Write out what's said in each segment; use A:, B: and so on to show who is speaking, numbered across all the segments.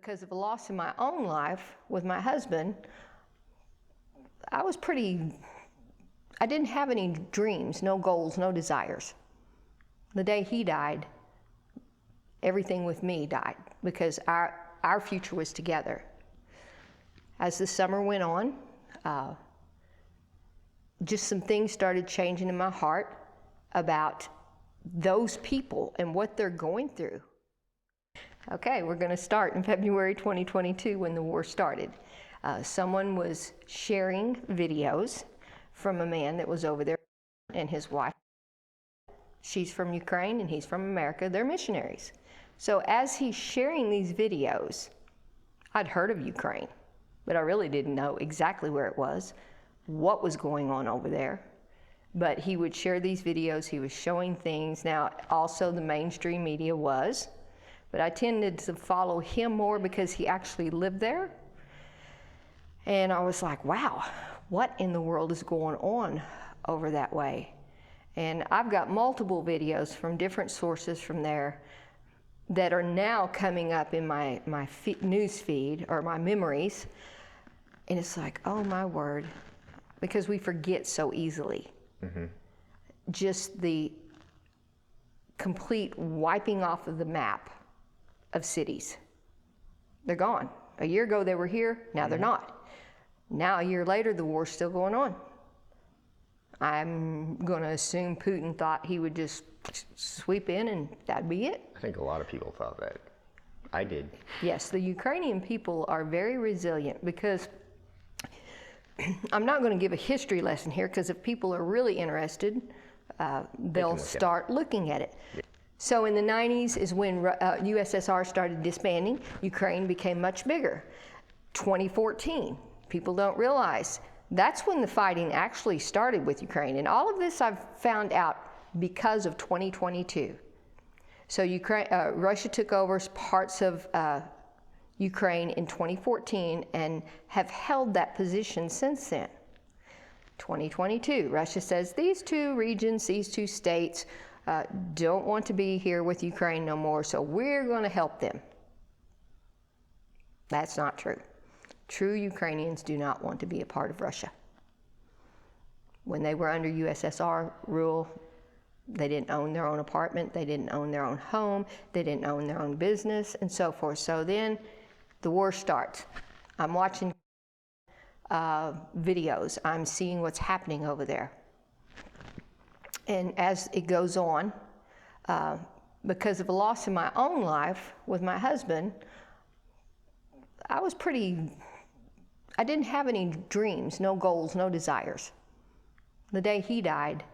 A: Because of a loss in my own life with my husband, I didn't have any dreams, no goals, no desires. The day he died, everything with me died because our future was together. As the summer went on, just some things started changing in my heart about those people and what they're going through. Okay, we're going to start in February 2022 when the war started. Someone was sharing videos from a man that was over there and his wife. She's from Ukraine and he's from America. They're missionaries. So as he's sharing these videos, I'd heard of Ukraine, but I really didn't know exactly where it was, what was going on over there. But he would share these videos, he was showing things. Now, also the mainstream media was, but I tended to follow him more because he actually lived there. And I was like, wow, what in the world is going on over that way? And I've got multiple videos from different sources from there that are now coming up in my news feed or my memories. And it's like, oh my word, because we forget so easily. Mm-hmm. Just the complete wiping off of the map of cities. They're gone. A year ago they were here, now they're not. Now a year later the war's still going on. I'm going to assume Putin thought he would just sweep in and that'd be it.
B: I think a lot of people thought that. I did.
A: Yes, the Ukrainian people are very resilient because I'm not going to give a history lesson here because if people are really interested, they'll start looking at it. Yeah. So in the 90s is when USSR started disbanding. Ukraine became much bigger. 2014, people don't realize, that's when the fighting actually started with Ukraine. And all of this I've found out because of 2022. So Russia took over parts of Ukraine in 2014 and have held that position since then. 2022, Russia says these two regions, these two states don't want to be here with Ukraine no more, so we're going to help them. That's not true. True Ukrainians do not want to be a part of Russia. When they were under USSR rule, they didn't own their own apartment, they didn't own their own home, they didn't own their own business, and so forth. So then the war starts. I'm watching videos, I'm seeing what's happening over there. And as it goes on, because of a loss in my own life with my husband, I didn't have any dreams, no goals, no desires. The day he died,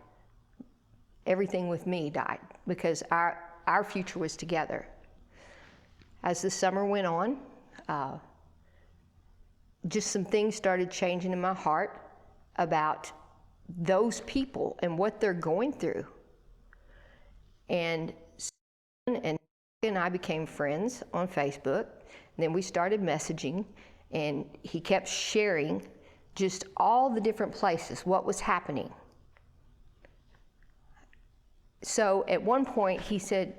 A: everything with me died because our future was together. As the summer went on, just some things started changing in my heart about those people and what they're going through. And I became friends on Facebook. And then we started messaging, and he kept sharing just all the different places, what was happening. So at one point he said,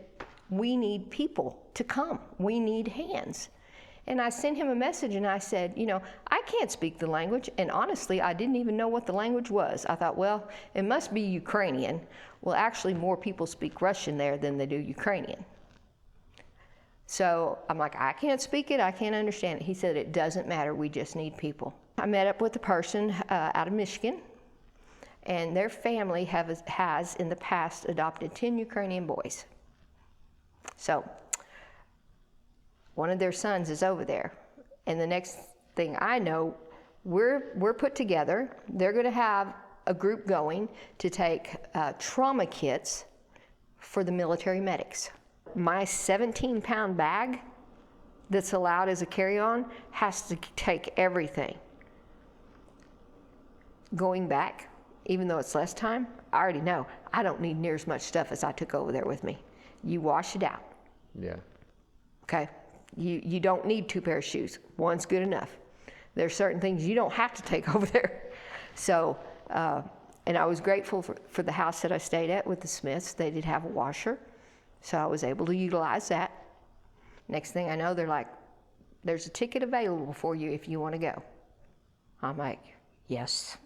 A: we need people to come. We need hands. And I sent him a message and I said, you know, I can't speak the language. And honestly, I didn't even know what the language was. I thought, well, it must be Ukrainian. Well, actually more people speak Russian there than they do Ukrainian. So I'm like, I can't speak it, I can't understand it. He said, it doesn't matter, we just need people. I met up with a person out of Michigan, and their family has in the past adopted 10 Ukrainian boys. So one of their sons is over there, and the next thing I know, we're put together. They're going to have a group going to take trauma kits for the military medics. My 17-pound bag that's allowed as a carry-on has to take everything. Going back, even though it's less time, I already know I don't need near as much stuff as I took over there with me. You wash it out.
B: Yeah.
A: Okay? You don't need 2 pairs of shoes. One's good enough. There's certain things you don't have to take over there. So, and I was grateful for the house that I stayed at with the Smiths. They did have a washer, so I was able to utilize that. Next thing I know, they're like, There's a ticket available for you if you want to go. I'm like, yes.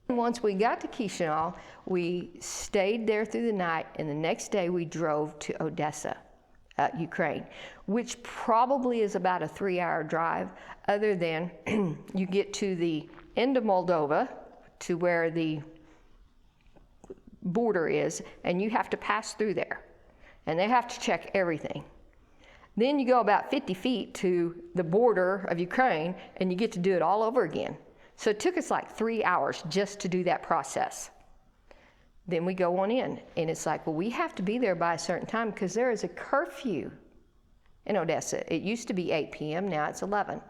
A: Once we got to Chisinau, we stayed there through the night, and the next day we drove to Odessa, Ukraine, which probably is about a 3-hour drive, other than you get to the end of Moldova, to where the border is, and you have to pass through there, and they have to check everything. Then you go about 50 feet to the border of Ukraine, and you get to do it all over again. So it took us like 3 hours just to do that process. Then we go on in, and it's like, well, we have to be there by a certain time because there is a curfew in Odessa. It used to be 8 p.m., now it's 11,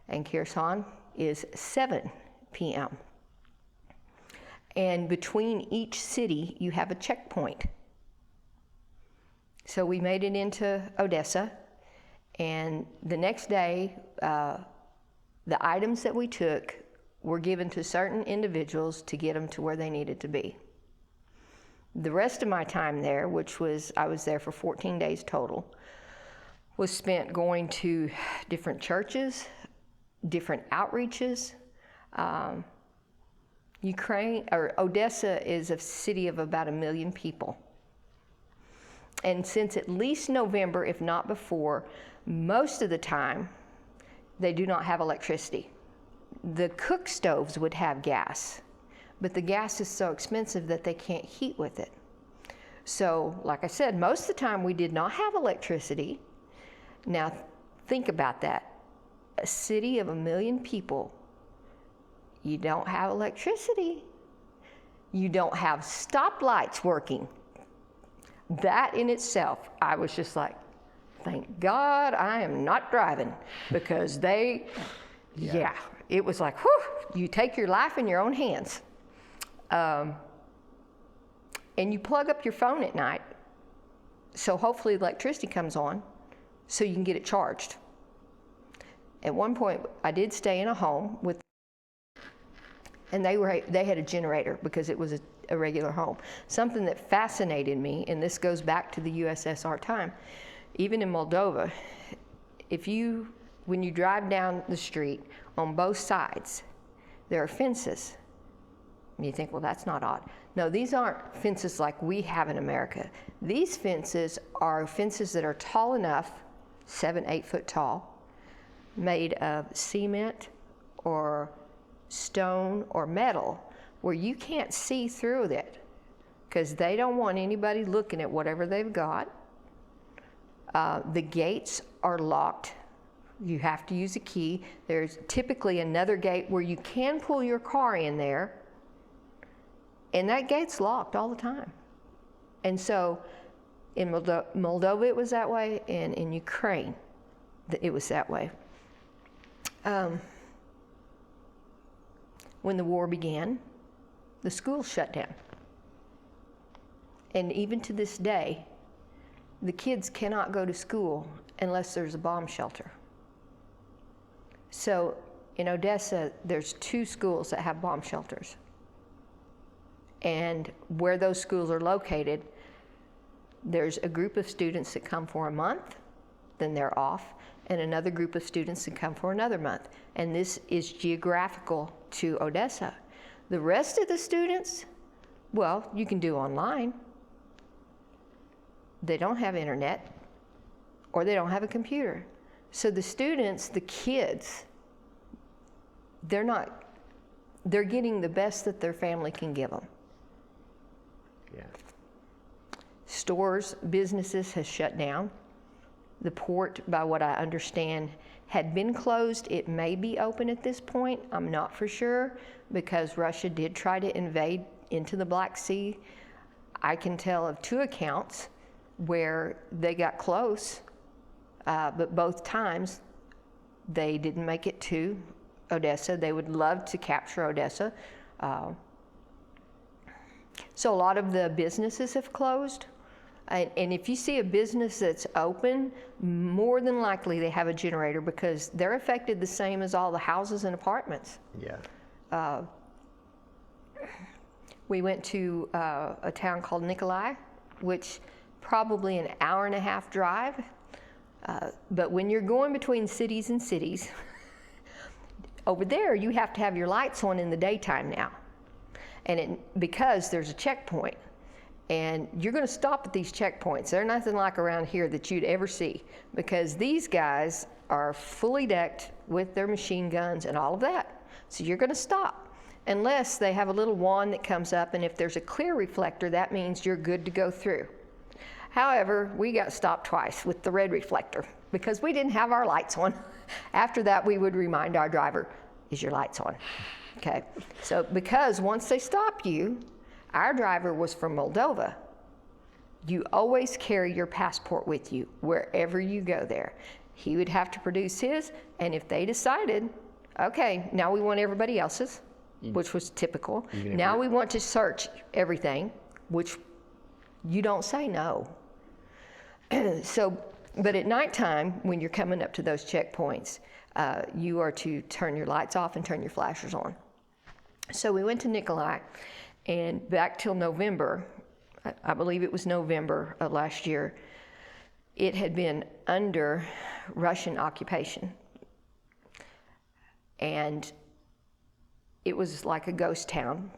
A: and Kherson is 7 p.m. And between each city, you have a checkpoint. So we made it into Odessa, and the next day, the items that we took were given to certain individuals to get them to where they needed to be. The rest of my time there, I was there for 14 days total, was spent going to different churches, different outreaches. Odessa is a city of about 1 million people. And since at least November, if not before, most of the time, they do not have electricity. The cook stoves would have gas, but the gas is so expensive that they can't heat with it. So, like I said, most of the time we did not have electricity. Now, think about that. A city of 1 million people, you don't have electricity. You don't have stoplights working. That in itself, I was just like, thank God I am not driving, because it was like, whew, you take your life in your own hands. And you plug up your phone at night, so hopefully electricity comes on so you can get it charged. At one point, I did stay in a home and they had a generator because it was a regular home. Something that fascinated me, and this goes back to the USSR time, even in Moldova, when you drive down the street, on both sides, there are fences. And you think, well, that's not odd. No, these aren't fences like we have in America. These fences are fences that are tall enough, 7-8 foot tall, made of cement or stone or metal, where you can't see through it because they don't want anybody looking at whatever they've got. The gates are locked. You have to use a key. There's typically another gate where you can pull your car in there, and that gate's locked all the time. And so in Moldova it was that way, and in Ukraine it was that way. When the war began, the schools shut down. And even to this day, the kids cannot go to school unless there's a bomb shelter. So in Odessa, there's 2 schools that have bomb shelters. And where those schools are located, there's a group of students that come for a month, then they're off, and another group of students that come for another month. And this is geographical to Odessa. The rest of the students, well, you can do online. They don't have internet, or they don't have a computer. So the students, the kids, they're getting the best that their family can give them.
B: Yeah.
A: Stores, businesses has shut down. The port, by what I understand, had been closed. It may be open at this point. I'm not for sure, because Russia did try to invade into the Black Sea. I can tell of 2 accounts where they got close, but both times they didn't make it to Odessa. They would love to capture Odessa. So a lot of the businesses have closed. And if you see a business that's open, more than likely they have a generator, because they're affected the same as all the houses and apartments.
B: Yeah.
A: We went to a town called Nikolai, which probably an hour and a half drive. But when you're going between cities and cities, over there you have to have your lights on in the daytime now. And because there's a checkpoint. And you're going to stop at these checkpoints. They're nothing like around here that you'd ever see, because these guys are fully decked with their machine guns and all of that. So you're going to stop unless they have a little wand that comes up, and if there's a clear reflector, that means you're good to go through. However, we got stopped twice with the red reflector because we didn't have our lights on. After that, we would remind our driver, is your lights on? Okay, so because once they stop you, our driver was from Moldova. You always carry your passport with you wherever you go there. He would have to produce his, and if they decided, okay, now we want everybody else's, which was typical. Now we want to search everything, which you don't say no. So, but at nighttime, when you're coming up to those checkpoints, you are to turn your lights off and turn your flashers on. So we went to Nikolai, and back till November, I believe it was November of last year, it had been under Russian occupation. And it was like a ghost town,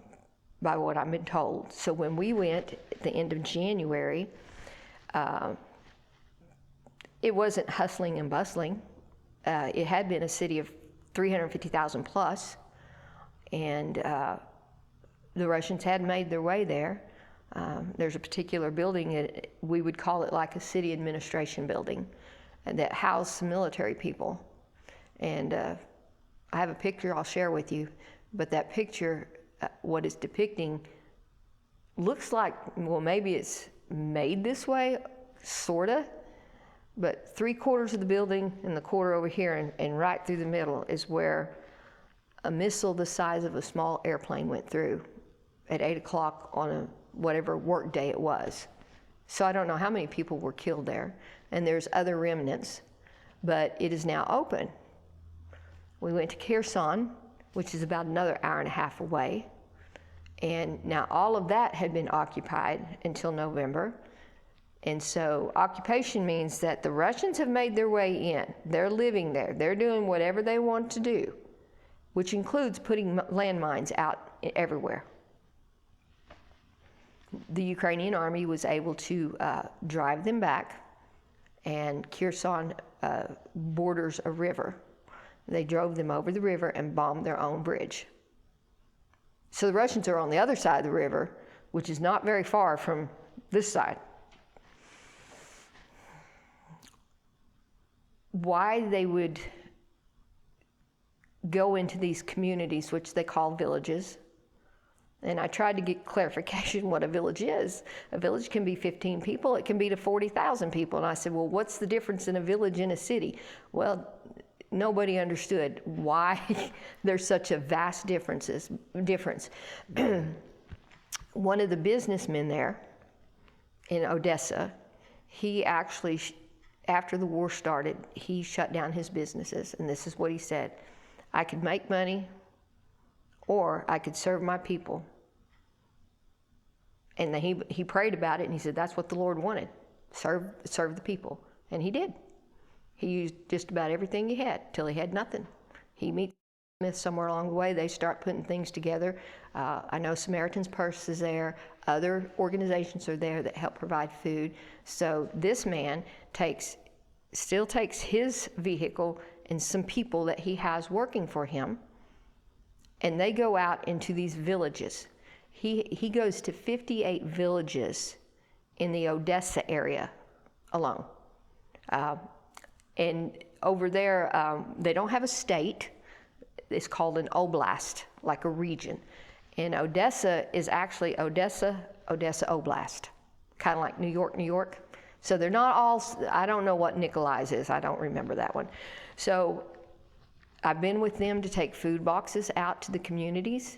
A: by what I've been told. So when we went at the end of January, it wasn't hustling and bustling. It had been a city of 350,000 plus, and the Russians had made their way there. There's a particular building, we would call it like a city administration building, that housed some military people. And I have a picture I'll share with you, but that picture, what it's depicting, looks like, well, maybe it's made this way, sorta, but 3/4 of the building and the quarter over here and right through the middle is where a missile the size of a small airplane went through at 8 o'clock on a whatever work day it was. So I don't know how many people were killed there, and there's other remnants, but it is now open. We went to Kherson, which is about another hour and a half away, and now all of that had been occupied until November. And so occupation means that the Russians have made their way in. They're living there. They're doing whatever they want to do, which includes putting landmines out everywhere. The Ukrainian army was able to drive them back, and Kherson borders a river. They drove them over the river and bombed their own bridge. So the Russians are on the other side of the river, which is not very far from this side. Why they would go into these communities, which they call villages, and I tried to get clarification what a village is. A village can be 15 people, it can be to 40,000 people. And I said, well, what's the difference in a village and a city? Well, nobody understood why there's such a vast difference. One of the businessmen there in Odessa, he actually, after the war started, he shut down his businesses, and this is what he said: I could make money, or I could serve my people. And he prayed about it, and he said that's what the Lord wanted, serve the people, and he did. He used just about everything he had till he had nothing. He meets Smith somewhere along the way. They start putting things together. I know Samaritan's Purse is there. Other organizations are there that help provide food. So this man still takes his vehicle and some people that he has working for him, and they go out into these villages. He goes to 58 villages in the Odessa area alone. And over there, they don't have a state. It's called an oblast, like a region. And Odessa is actually Odessa Oblast, kind of like New York. So they're not all, I don't know what Nikolai's is. I don't remember that one. So I've been with them to take food boxes out to the communities.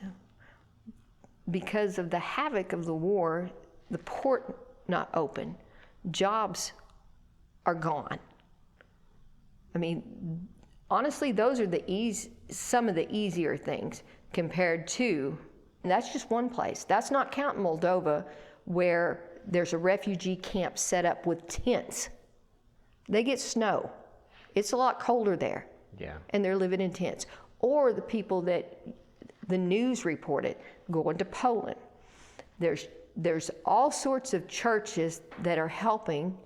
A: Because of the havoc of the war, the port not open, jobs are gone. I mean, honestly, those are some of the easier things compared to, and that's just one place. That's not counting Moldova, where there's a refugee camp set up with tents They get snow. It's a lot colder there.
B: Yeah.
A: And they're living in tents. Or the people that the news reported going to Poland. There's all sorts of churches that are helping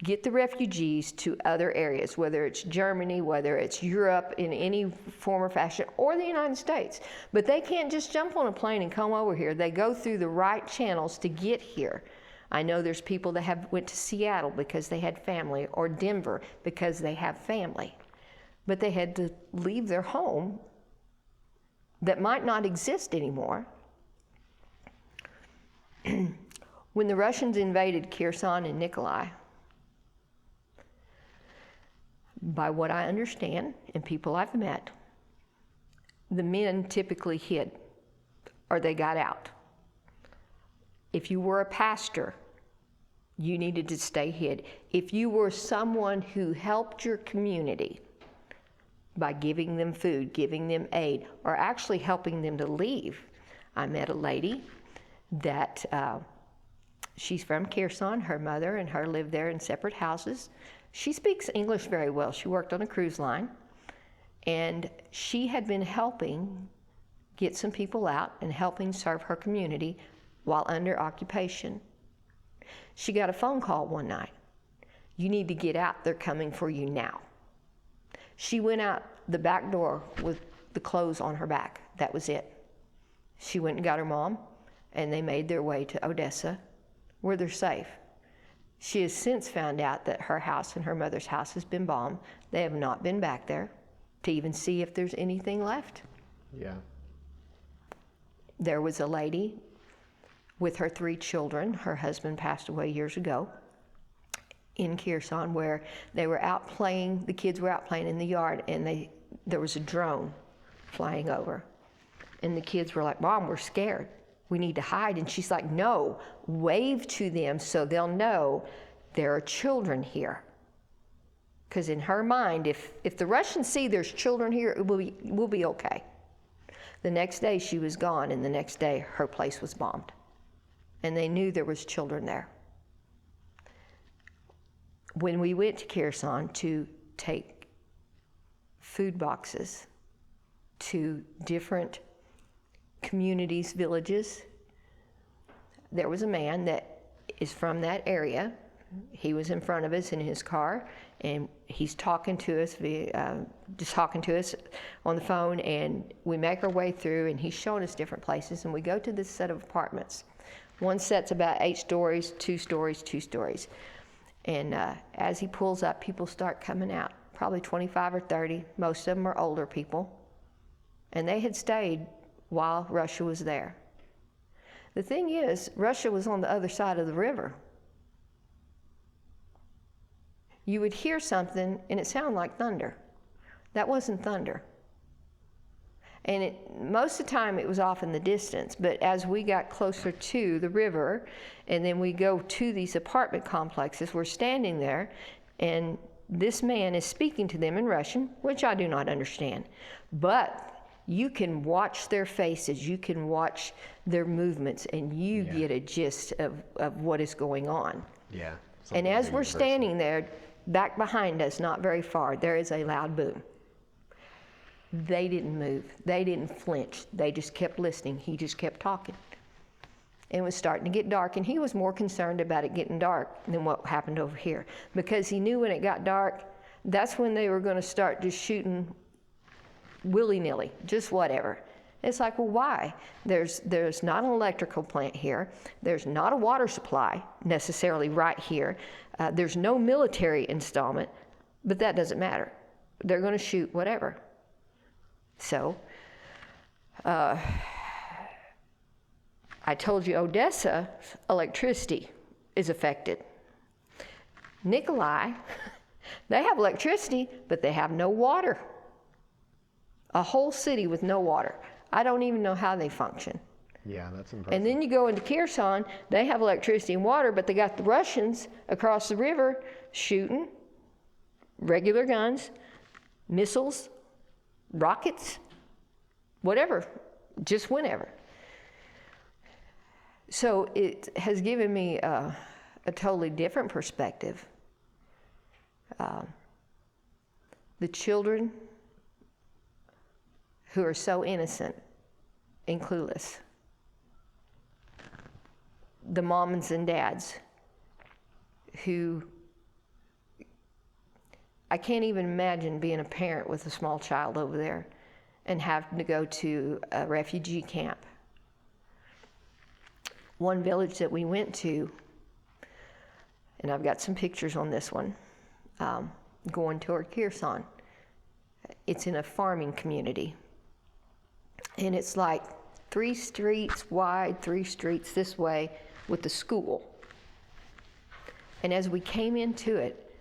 A: get the refugees to other areas, whether it's Germany, whether it's Europe in any form or fashion, or the United States. But they can't just jump on a plane and come over here. They go through the right channels to get here. I know there's people that went to Seattle because they had family, or Denver because they have family. But they had to leave their home that might not exist anymore. When the Russians invaded Kherson and Nikolai, by what I understand and people I've met, the men typically hid or they got out. If you were a pastor, you needed to stay hid. If you were someone who helped your community by giving them food, giving them aid, or actually helping them to leave. I met a lady that she's from Kherson. Her mother and her lived there in separate houses. She speaks English very well. She worked on a cruise line, and she had been helping get some people out and helping serve her community while under occupation. She got a phone call one night. You need to get out. They're coming for you now. She went out the back door with the clothes on her back. That was it. She went and got her mom, and they made their way to Odessa, where they're safe. She has since found out that her house and her mother's house has been bombed. They have not been back there to even see if there's anything left.
B: Yeah.
A: There was a lady with her 3 children. Her husband passed away years ago in Kherson, where they were out playing, the kids were out playing in the yard, and there was a drone flying over. And the kids were like, Mom, we're scared. We need to hide. And she's like, no, wave to them so they'll know there are children here. Because in her mind, if the Russians see there's children here, we'll be okay. The next day she was gone, and the next day her place was bombed. And they knew there was children there. When we went to Kherson to take food boxes to different communities, villages, there was a man that is from that area. He was in front of us in his car, and he's talking to us, just talking to us on the phone, and we make our way through, and he's showing us different places, and we go to this set of apartments. One set's about 8 stories, 2 stories, 2 stories. And as he pulls up, people start coming out, probably 25 or 30. Most of them are older people. And they had stayed while Russia was there. The thing is, Russia was on the other side of the river. You would hear something, and it sounded like thunder. That wasn't thunder. And most of the time it was off in the distance, but as we got closer to the river, and then we go to these apartment complexes, we're standing there, and this man is speaking to them in Russian, which I do not understand. But you can watch their faces, you can watch their movements, and you get a gist of what is going on.
B: Yeah.
A: And as we're standing there, back behind us, not very far, there is a loud boom. They didn't move. They didn't flinch. They just kept listening. He just kept talking. It was starting to get dark, and he was more concerned about it getting dark than what happened over here, because he knew when it got dark, that's when they were going to start just shooting willy-nilly, just whatever. It's like, well, why? There's not an electrical plant here. There's not a water supply necessarily right here. There's no military installment, but that doesn't matter. They're going to shoot whatever. So, I told you Odessa, electricity is affected. Nikolai, they have electricity, but they have no water. A whole city with no water. I don't even know how they function.
B: Yeah, that's impressive.
A: And then you go into Kherson, they have electricity and water, but they got the Russians across the river shooting regular guns, missiles, rockets, whatever, just whenever. So it has given me a totally different perspective The children who are so innocent and clueless. The moms and dads who, I can't even imagine being a parent with a small child over there and having to go to a refugee camp. One village that we went to, and I've got some pictures on this one, going toward Kherson. It's in a farming community. And it's like 3 streets wide, 3 streets this way with the school. And as we came into it,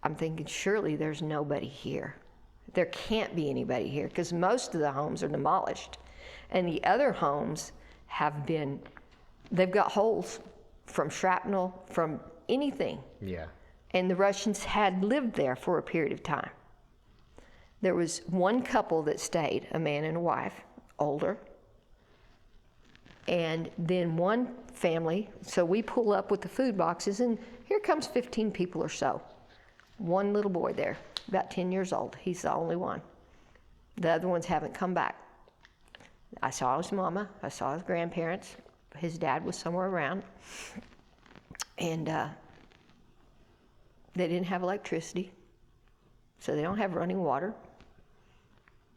A: I'm thinking, surely there's nobody here. There can't be anybody here, because most of the homes are demolished. And the other homes they've got holes from shrapnel, from anything.
B: Yeah.
A: And the Russians had lived there for a period of time. There was one couple that stayed, a man and a wife, older. And then one family, so we pull up with the food boxes, and here comes 15 people or so. One little boy there, about 10 years old. He's the only one. The other ones haven't come back. I saw his mama, I saw his grandparents. His dad was somewhere around. And they didn't have electricity, so they don't have running water.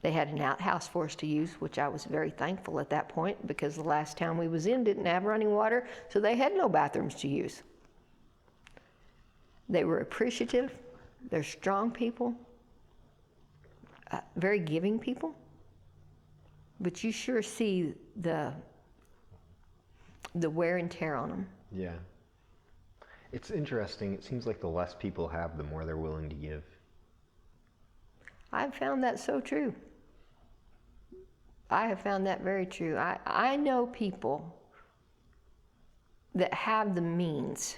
A: They had an outhouse for us to use, which I was very thankful at that point, because the last town we was in didn't have running water, so they had no bathrooms to use. They were appreciative. They're strong people, very giving people. But you sure see the wear and tear on them.
B: Yeah. It's interesting. It seems like the less people have, the more they're willing to give.
A: I've found that so true. I have found that very true. I know people that have the means,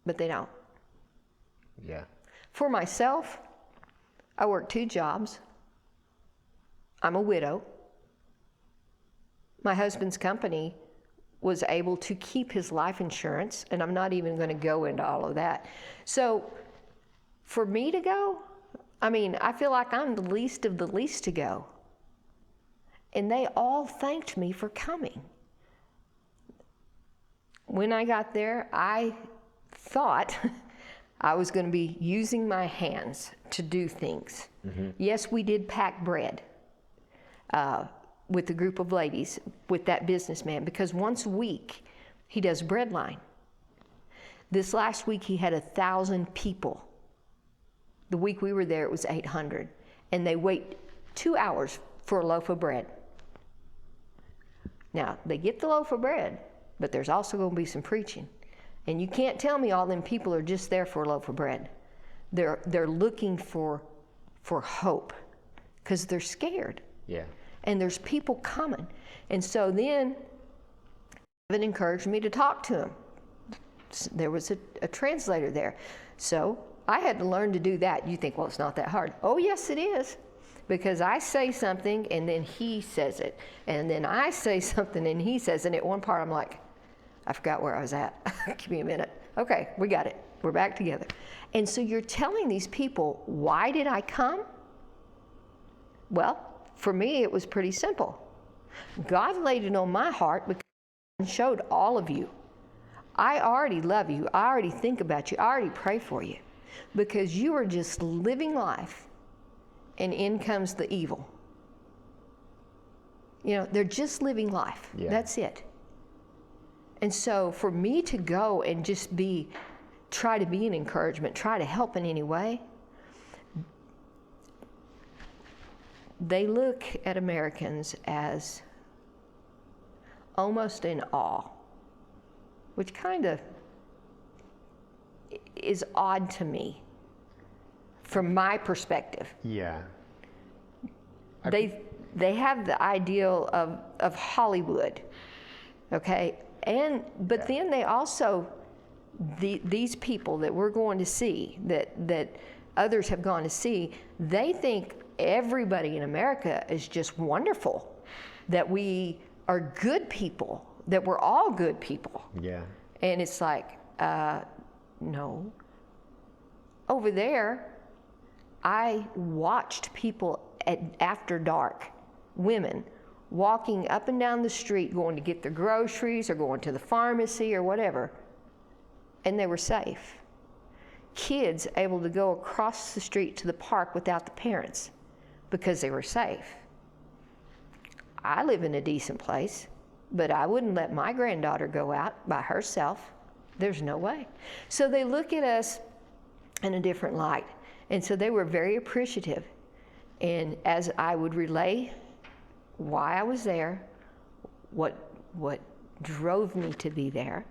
A: but they don't.
B: Yeah.
A: For myself, I work 2 jobs. I'm a widow. My husband's company was able to keep his life insurance, and I'm not even going to go into all of that. So for me to go, I feel like I'm the least of the least to go. And they all thanked me for coming. When I got there, I thought I was going to be using my hands to do things. Mm-hmm. Yes, we did pack bread with a group of ladies, with that businessman, because once a week he does bread line. This last week he had 1,000 people. The week we were there, it was 800. And they wait 2 hours for a loaf of bread. Now, they get the loaf of bread, but there's also going to be some preaching. And you can't tell me all them people are just there for a loaf of bread. They're looking for hope, because they're scared.
B: Yeah.
A: And there's people coming. And so then it encouraged me to talk to him. There was a translator there. So I had to learn to do that. You think, well, it's not that hard. Oh, yes, it is. Because I say something and then he says it. And then I say something and he says it. And at one part I'm like, I forgot where I was at. Give me a minute. Okay, we got it. We're back together. And so you're telling these people, why did I come? Well, for me, it was pretty simple. God laid it on my heart because He showed all of you. I already love you. I already think about you. I already pray for you, because you are just living life, and in comes the evil. They're just living life. Yeah. That's it. And so for me to go and just try to be an encouragement, try to help in any way, they look at Americans as almost in awe, which kind of is odd to me from my perspective.
B: Yeah.
A: They have the ideal of Hollywood, okay? But then they also, these people that we're going to see, that others have gone to see, they think everybody in America is just wonderful, that we are good people, that we're all good people.
B: Yeah.
A: And it's like, No. Over there, I watched people after dark, women, walking up and down the street, going to get their groceries or going to the pharmacy or whatever, and they were safe. Kids able to go across the street to the park without the parents because they were safe. I live in a decent place, but I wouldn't let my granddaughter go out by herself. There's no way. So they look at us in a different light. And so they were very appreciative. And as I would relay why I was there, what drove me to be there,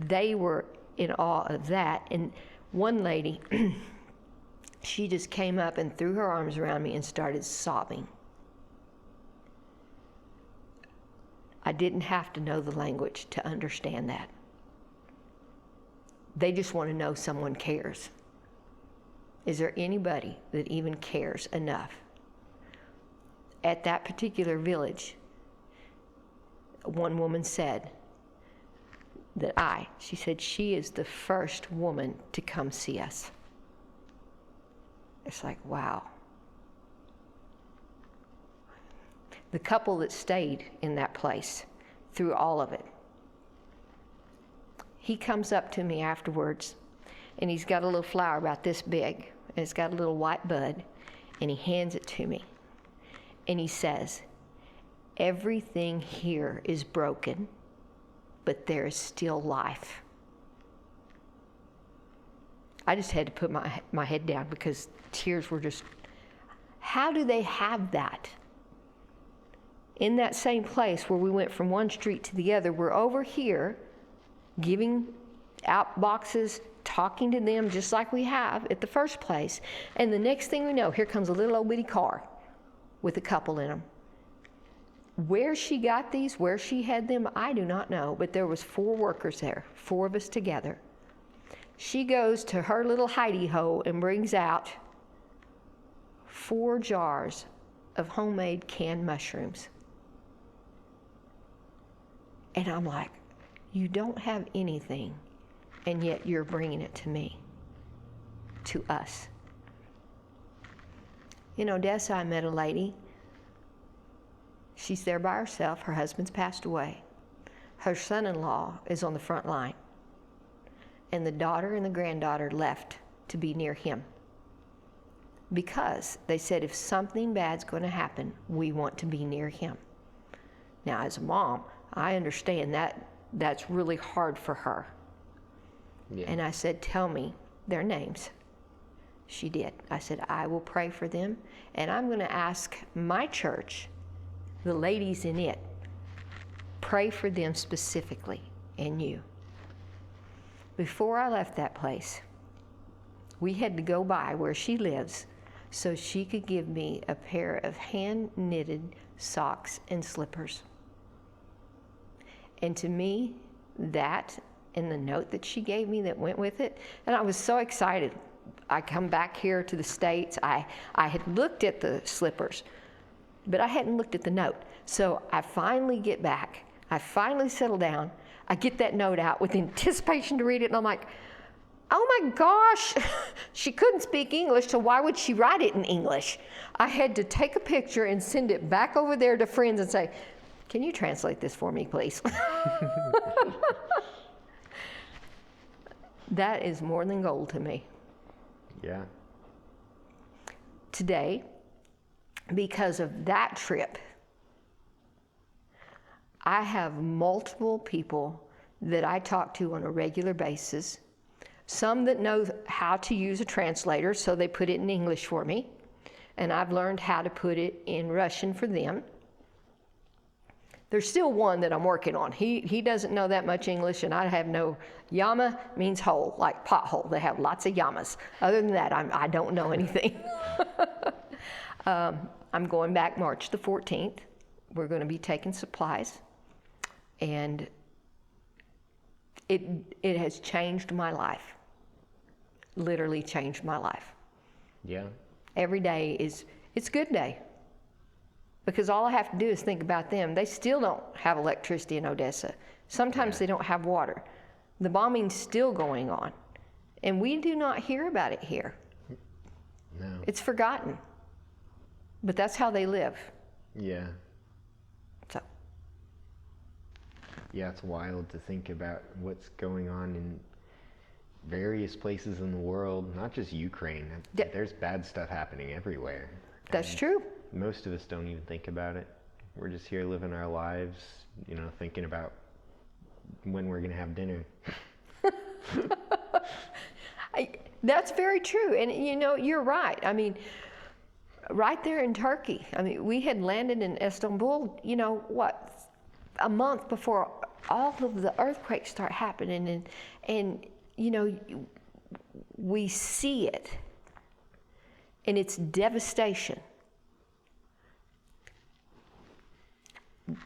A: they were in awe of that. And one lady, she just came up and threw her arms around me and started sobbing. I didn't have to know the language to understand that. They just want to know someone cares. Is there anybody that even cares enough? At that particular village, one woman said that she said she is the first woman to come see us. It's like, wow. The couple that stayed in that place through all of it, he comes up to me afterwards, and he's got a little flower about this big, and it's got a little white bud, and he hands it to me. And he says, everything here is broken, but there is still life. I just had to put my head down because tears were just, how do they have that? In that same place where we went from one street to the other, we're over here giving out boxes, talking to them just like we have at the first place. And the next thing we know, here comes a little old bitty car with a couple in them. Where she got these, where she had them, I do not know, but there was 4 workers there, 4 of us together. She goes to her little hidey-hole and brings out 4 jars of homemade canned mushrooms. And I'm like, you don't have anything, and yet you're bringing it to me, to us. In Odessa, I met a lady. She's there by herself. Her husband's passed away. Her son-in-law is on the front line. And the daughter and the granddaughter left to be near him. Because they said, if something bad's going to happen, we want to be near him. Now, as a mom, I understand that that's really hard for her. Yeah. And I said, tell me their names. She did. I said, I will pray for them, and I'm going to ask my church, the ladies in it, pray for them specifically, and you. Before I left that place, we had to go by where she lives so she could give me a pair of hand-knitted socks and slippers. And to me, that and the note that she gave me that went with it, and I was so excited. I come back here to the States. I had looked at the slippers, but I hadn't looked at the note. So I finally get back. I finally settle down. I get that note out with anticipation to read it, and I'm like, oh my gosh, she couldn't speak English, so why would she write it in English? I had to take a picture and send it back over there to friends and say, can you translate this for me, please? That is more than gold to me.
B: Yeah.
A: Today, because of that trip, I have multiple people that I talk to on a regular basis, some that know how to use a translator, so they put it in English for me, and I've learned how to put it in Russian for them. There's still one that I'm working on. He doesn't know that much English, and I have no, yama means hole, like pothole. They have lots of yamas. Other than that, I don't know anything. I'm going back March the 14th. We're going to be taking supplies, and it has changed my life. Literally changed my life.
B: Yeah. Every
A: day it's a good day. Because all I have to do is think about them. They still don't have electricity in Odessa. Sometimes
B: Yeah.
A: they don't have water. The bombing's still going on. And we do not hear about it here.
B: No.
A: It's forgotten. But that's how they live.
B: Yeah.
A: So,
B: Yeah, it's wild to think about what's going on in various places in the world, not just Ukraine.
A: Yeah.
B: There's bad stuff happening everywhere.
A: that's
B: And
A: true.
B: most of us don't even think about it. We're just here living our lives, thinking about when we're going to have dinner.
A: That's very true. And you're right. I mean, right there in Turkey. I mean, we had landed in Istanbul, a month before all of the earthquakes start happening. And we see it. And it's devastation.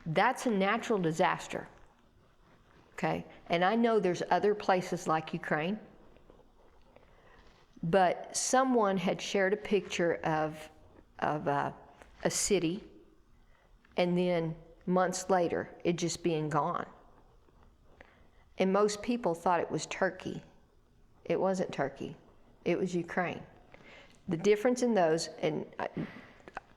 A: That's a natural disaster. Okay? And I know there's other places like Ukraine. But someone had shared a picture of a city, and then months later, it just being gone. And most people thought it was Turkey. It wasn't Turkey. It was Ukraine. The difference in those, and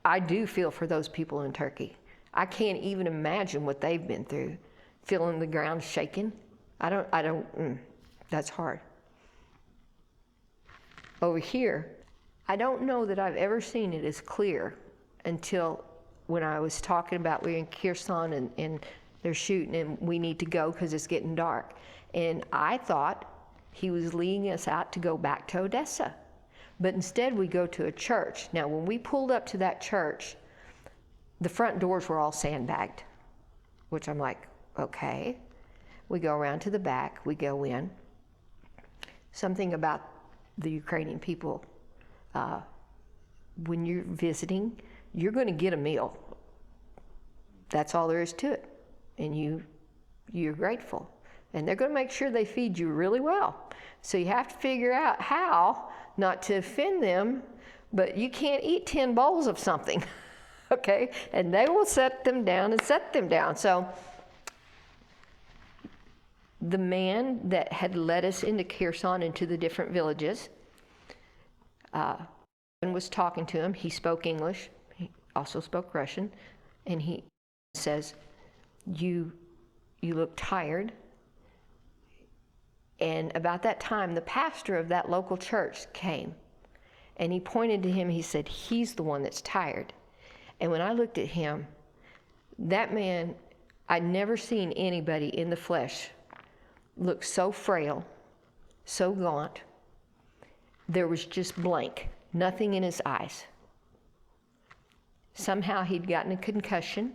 A: I do feel for those people in Turkey. I can't even imagine what they've been through, feeling the ground shaking. That's hard. Over here, I don't know that I've ever seen it as clear until when I was talking about we're in Kherson and they're shooting and we need to go because it's getting dark. And I thought he was leading us out to go back to Odessa. But instead we go to a church. Now when we pulled up to that church, the front doors were all sandbagged, which I'm like, okay. We go around to the back, we go in. Something about the Ukrainian people, when you're visiting, you're going to get a meal. That's all there is to it. And you're grateful. And they're going to make sure they feed you really well. So you have to figure out how not to offend them, but you can't eat 10 bowls of something, okay? And they will set them down and set them down. So the man that had led us into Kherson, into the different villages, and was talking to him. He spoke English. He also spoke Russian. And he says, you look tired. And about that time, the pastor of that local church came. And he pointed to him. He said, he's the one that's tired. And when I looked at him, that man, I'd never seen anybody in the flesh look so frail, so gaunt. There was just blank, nothing in his eyes. Somehow he'd gotten a concussion.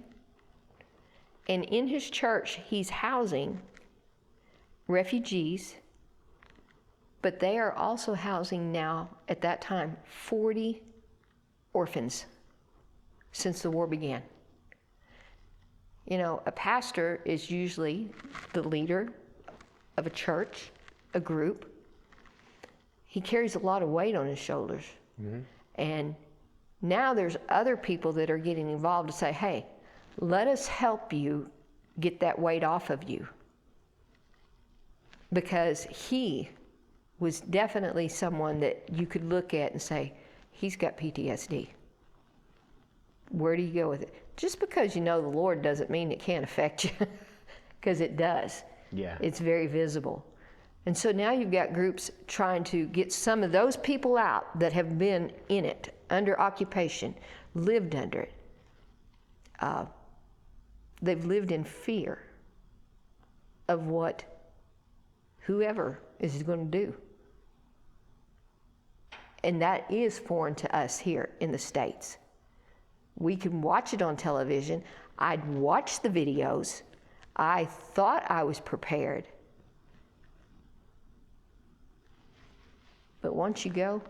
A: And in his church, he's housing refugees, but they are also housing now, at that time, 40 orphans since the war began. A pastor is usually the leader of a church, a group. He carries a lot of weight on his shoulders. Mm-hmm. And now there's other people that are getting involved to say, hey, let us help you get that weight off of you. Because he was definitely someone that you could look at and say, he's got PTSD. Where do you go with it? Just because you know the Lord doesn't mean it can't affect you, because it does.
B: Yeah.
A: It's very visible. And so now you've got groups trying to get some of those people out that have been in it, under occupation, lived under it. They've lived in fear of what whoever is going to do. And that is foreign to us here in the States. We can watch it on television. I'd watch the videos. I thought I was prepared. But once you go,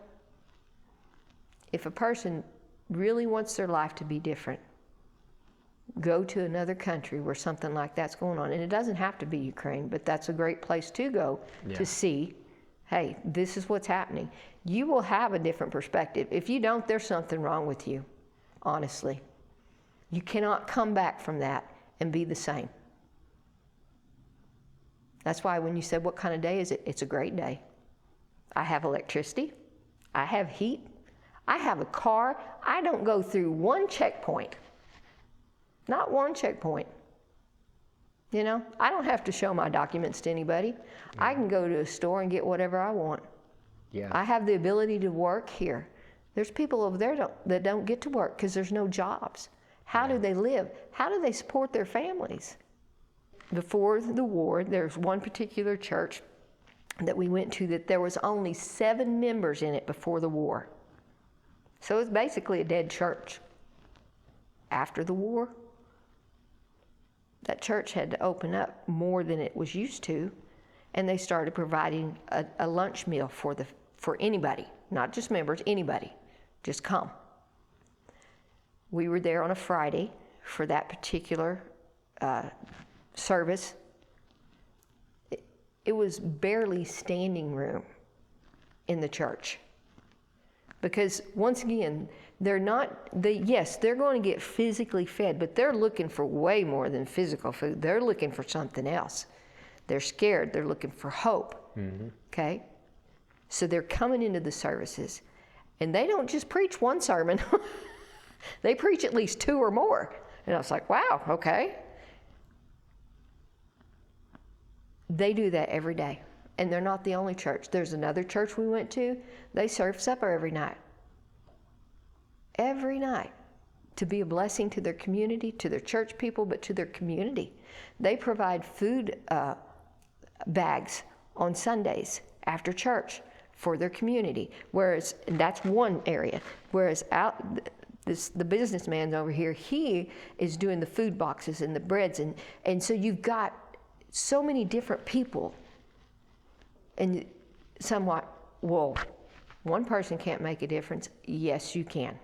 A: if a person really wants their life to be different, go to another country where something like that's going on. And it doesn't have to be Ukraine, but that's a great place to go to see, hey, this is what's happening. You will have a different perspective. If you don't, there's something wrong with you, honestly. You cannot come back from that and be the same. That's why when you said, what kind of day is it? It's a great day. I have electricity. I have heat. I have a car. I don't go through one checkpoint. Not one checkpoint. You know, I don't have to show my documents to anybody. I can go to a store and get whatever I want.
B: Yeah.
A: I have the ability to work here. There's people over there that don't get to work because there's no jobs. How do they live? How do they support their families? Before the war, there's one particular church that we went to that there was only 7 members in it before the war. So it's basically a dead church. After the war, that church had to open up more than it was used to, and they started providing a lunch meal for anybody, not just members, anybody. Just come. We were there on a Friday for that particular service. It was barely standing room in the church. Because once again, they're going to get physically fed, but they're looking for way more than physical food. They're looking for something else. They're scared. They're looking for hope. Mm-hmm. Okay? So they're coming into the services, and they don't just preach one sermon. They preach at least 2 or more. And I was like, wow, okay. They do that every day. And they're not the only church. There's another church we went to. They serve supper every night. Every night. To be a blessing to their community, to their church people, but to their community. They provide food bags on Sundays after church for their community. Whereas, that's one area. Whereas the businessman over here, he is doing the food boxes and the breads. And so you've got so many different people. And somewhat, well, one person can't make a difference. Yes, you can.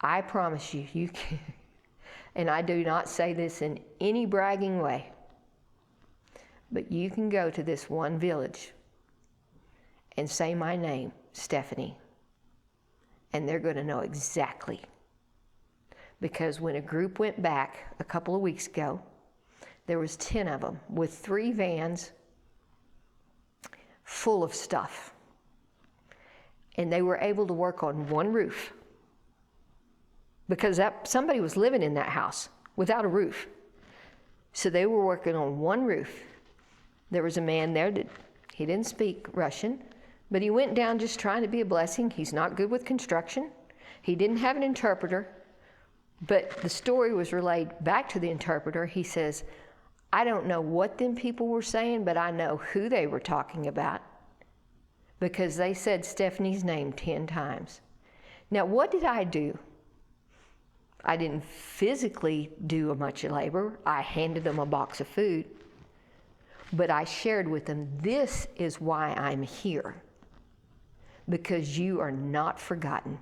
A: I promise you, you can. And I do not say this in any bragging way. But you can go to this one village and say my name, Stephanie. And they're going to know exactly. Because when a group went back a couple of weeks ago, there was 10 of them with 3 vans full of stuff. And they were able to work on one roof. Because somebody was living in that house without a roof. So they were working on one roof. There was a man there that he didn't speak Russian, but he went down just trying to be a blessing. He's not good with construction. He didn't have an interpreter, but the story was relayed back to the interpreter. He says, I don't know what them people were saying, but I know who they were talking about because they said Stephanie's name 10 times. Now, what did I do? I didn't physically do much labor. I handed them a box of food, but I shared with them, this is why I'm here, because you are not forgotten.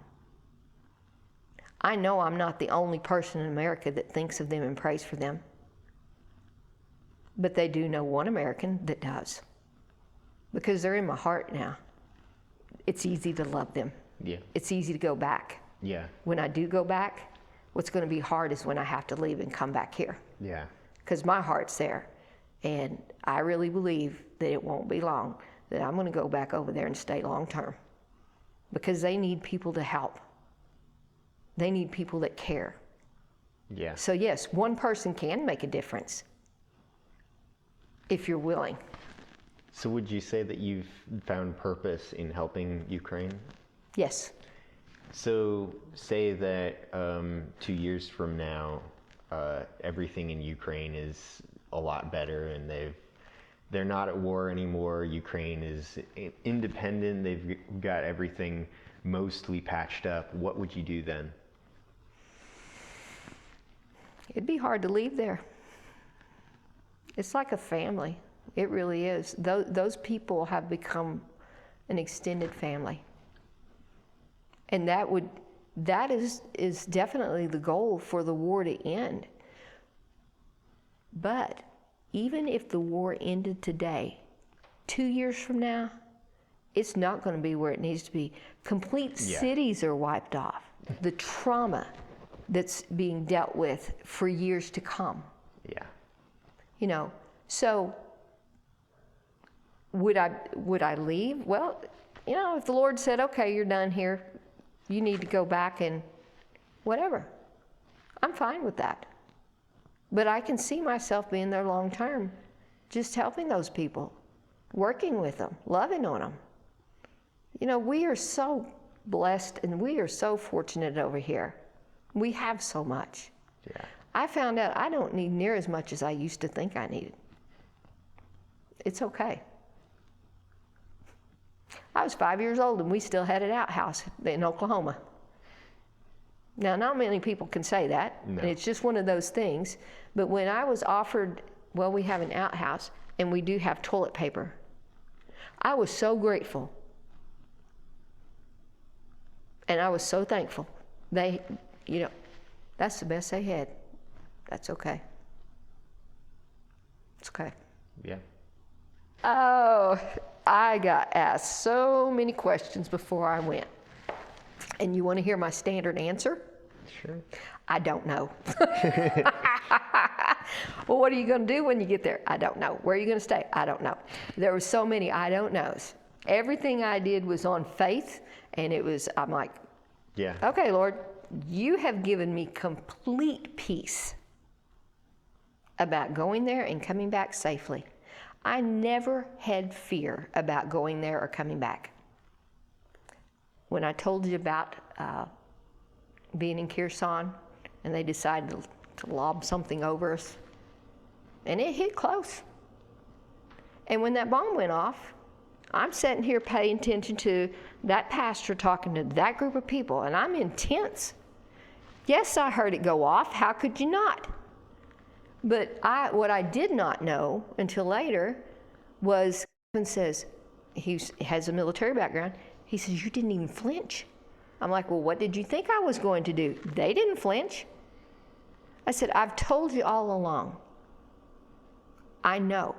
A: I know I'm not the only person in America that thinks of them and prays for them. But they do know one American that does. Because they're in my heart now. It's easy to love them.
B: Yeah.
A: It's easy to go back.
B: Yeah.
A: When I do go back, what's going to be hard is when I have to leave and come back here.
B: Yeah.
A: Because my heart's there. And I really believe that it won't be long that I'm going to go back over there and stay long term. Because they need people to help. They need people that care.
B: Yeah.
A: So yes, one person can make a difference if you're willing.
B: So would you say that you've found purpose in helping Ukraine?
A: Yes.
B: So say that 2 years from now, everything in Ukraine is a lot better and they're not at war anymore. Ukraine is independent. They've got everything mostly patched up. What would you do then?
A: It'd be hard to leave there. It's like a family. It really is. Those people have become an extended family. And that is definitely the goal for the war to end. But even if the war ended today, 2 years from now, it's not going to be where it needs to be. Complete cities are wiped off. The trauma that's being dealt with for years to come.
B: Yeah.
A: You know, So would I leave? Well, you know, if the Lord said, okay, you're done here, you need to go back and whatever, I'm fine with that. But I can see myself being there long term, just helping those people, working with them, loving on them. You know, we are so blessed and we are so fortunate over here. We have so much.
B: Yeah.
A: I found out I don't need near as much as I used to think I needed. It's okay. I was 5 years old and we still had an outhouse in Oklahoma. Now, not many people can say that,
B: No.
A: and it's just one of those things. But when I was offered, well, we have an outhouse and we do have toilet paper, I was so grateful. And I was so thankful. They, you know, that's the best they had. That's okay. It's okay.
B: Yeah.
A: Oh, I got asked so many questions before I went. And you want to hear my standard answer?
B: Sure.
A: I don't know. Well, what are you going to do when you get there? I don't know. Where are you going to stay? I don't know. There were so many I don't knows. Everything I did was on faith, and I'm like,
B: Yeah.
A: okay, Lord, you have given me complete peace about going there and coming back safely. I never had fear about going there or coming back. When I told you about being in Kherson and they decided to lob something over us, and it hit close. And when that bomb went off, I'm sitting here paying attention to that pastor talking to that group of people, and I'm intense. Yes, I heard it go off. How could you not? But what I did not know until later was, he says, he has a military background, he says, you didn't even flinch. I'm like, well, what did you think I was going to do? They didn't flinch. I said, I've told you all along. I know.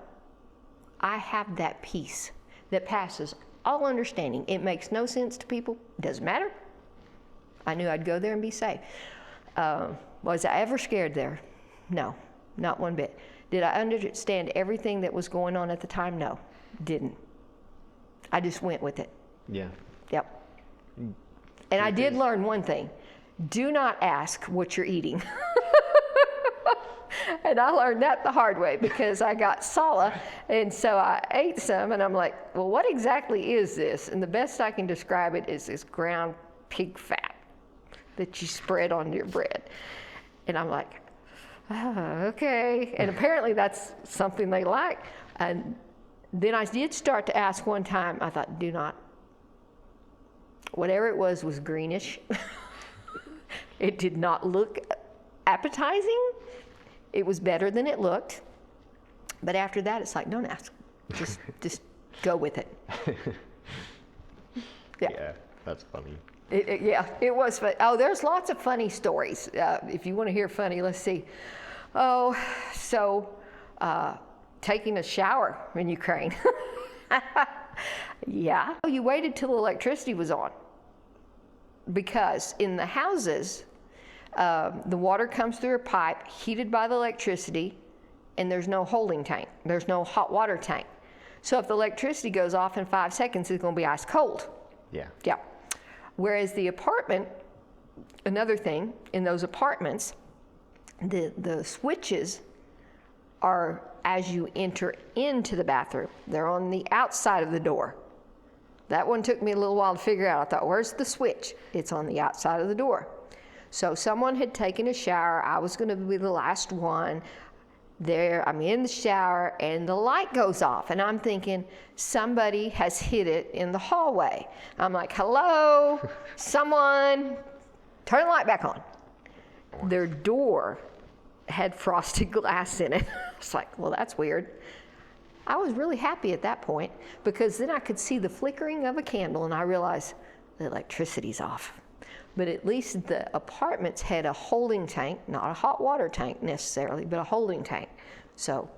A: I have that peace that passes all understanding. It makes no sense to people. It doesn't matter. I knew I'd go there and be safe. Was I ever scared there? No, not one bit. Did I understand everything that was going on at the time? No, didn't. I just went with it.
B: Yeah.
A: Yep. And I did learn one thing. Do not ask what you're eating. And I learned that the hard way because I got Sala, and so I ate some, and I'm like, well, what exactly is this? And the best I can describe it is this ground pig fat that you spread on your bread. And I'm like, oh, okay. And apparently that's something they like. And then I did start to ask one time, I thought, do not. Whatever it was greenish. It did not look appetizing. It was better than it looked. But after that, it's like, don't ask. Just go with it.
B: Yeah, that's funny.
A: Yeah, it was fun. Oh, there's lots of funny stories. If you want to hear funny, let's see. Oh, so taking a shower in Ukraine. Yeah. You waited till the electricity was on because in the houses, the water comes through a pipe heated by the electricity, and there's no holding tank. There's no hot water tank. So if the electricity goes off in 5 seconds, it's going to be ice cold.
B: Yeah.
A: Yeah. Whereas the apartment, another thing, in those apartments, the switches are as you enter into the bathroom. They're on the outside of the door. That one took me a little while to figure out. I thought, where's the switch? It's on the outside of the door. So someone had taken a shower. I was going to be the last one. There, I'm in the shower, and the light goes off. And I'm thinking, somebody has hit it in the hallway. I'm like, hello, someone, turn the light back on. Their door had frosted glass in it. It's like, well, that's weird. I was really happy at that point because then I could see the flickering of a candle and I realized the electricity's off. But at least the apartments had a holding tank, not a hot water tank necessarily, but a holding tank. So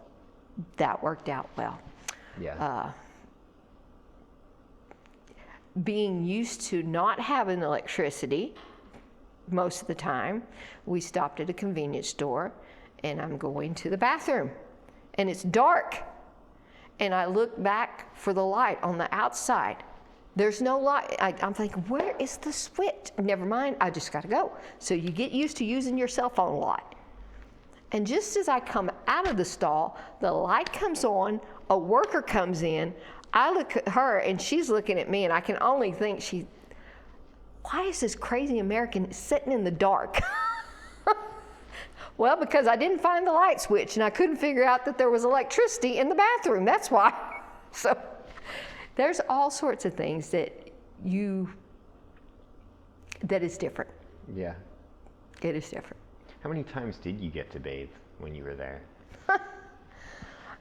A: that worked out well.
B: Yeah.
A: Being used to not having electricity most of the time, we stopped at a convenience store and I'm going to the bathroom. and it's dark. And I look back for the light on the outside. There's no light. I'm thinking, where is the switch? Never mind, I just gotta go. So you get used to using your cell phone a lot. And just as I come out of the stall, the light comes on, a worker comes in, I look at her and she's looking at me, and I can only think why is this crazy American sitting in the dark? Well, because I didn't find the light switch and I couldn't figure out that there was electricity in the bathroom, that's why. So there's all sorts of things that is different.
B: Yeah.
A: It is different.
B: How many times did you get to bathe when you were there?